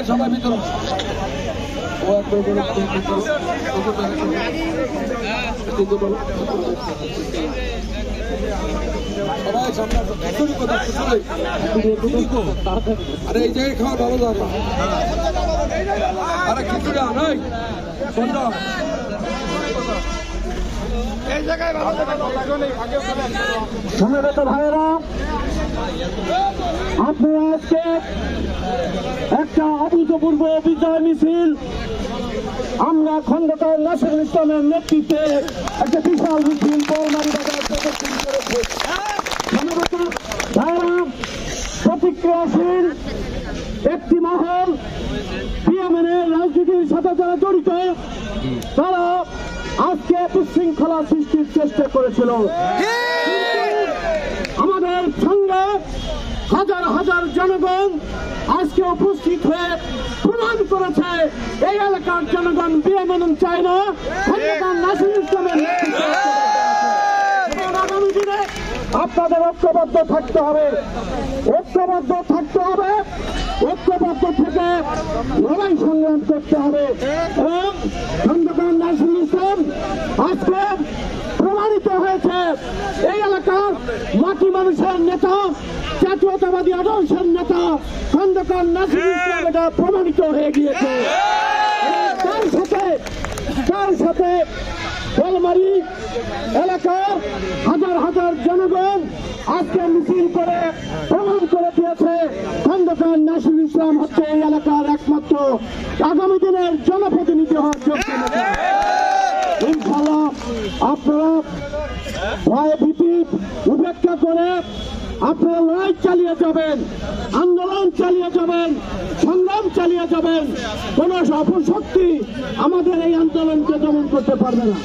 সবাই ভিতরে আরে এই জায়গায় খাওয়া ভালো যাবে আরে খিচুড়ি নাই সমবেত ভাইয়েরা, আপনারা আজকে একটা অভূতপূর্ব বিজয় মিছিল আমরা খন্দকার নাসিরুল ইসলামের নেতৃত্বে একটা বিশাল মিছিল বড়মারি বাজার প্রদর্শন করেছে। সমবেত ভাইয়েরা, প্রতিক্রিয়াশীল একটি মহল বিএমএনের রাজনীতির সাথে যারা জড়িত তারা আজকে বিশৃঙ্খলা সৃষ্টির চেষ্টা করেছিল। আমাদের সঙ্গে হাজার হাজার জনগণ আজকে উপস্থিত হয়ে প্রমাণ করেছে এই এলাকার জনগণ বিএমএন চায় না, খন্দকার নাসিরুল ইসলামের নেতৃত্বে। আগামী দিনে আপনাদের ঐক্যবদ্ধ থাকতে হবে, ঐক্যবদ্ধ থাকতে হবে, ঐক্যবদ্ধ থেকে লড়াই সংগ্রাম করতে হবে এবং খন্দকার নাসিরুল ইসলাম আজকে প্রমাণিত হয়েছে এই এলাকার মাটি মানুষের নেতা, জাতীয়তাবাদী আদর্শের নেতা খন্দকার নাসিরুল ইসলাম এটা প্রমাণিত হয়ে গিয়েছে। তার সাথে বেলমারি এলাকার হাজার হাজার জনগণ আজকে মিছিল করে প্রমাণ করে দিয়েছে খন্দকার নাসিরুল ইসলাম হচ্ছে এই এলাকার একমাত্র আগামী দিনের জনপ্রতিনিধি হওয়ার যোগ্য নেতা। ইনশাআল্লাহ আপনারা ভয় ভীতি উপেক্ষা করে আপনারা লড়াই চালিয়ে যাবেন, আন্দোলন চালিয়ে যাবেন, সংগ্রাম চালিয়ে যাবেন। কোন অপশক্তি আমাদের এই আন্দোলনকে দমন করতে পারবে না।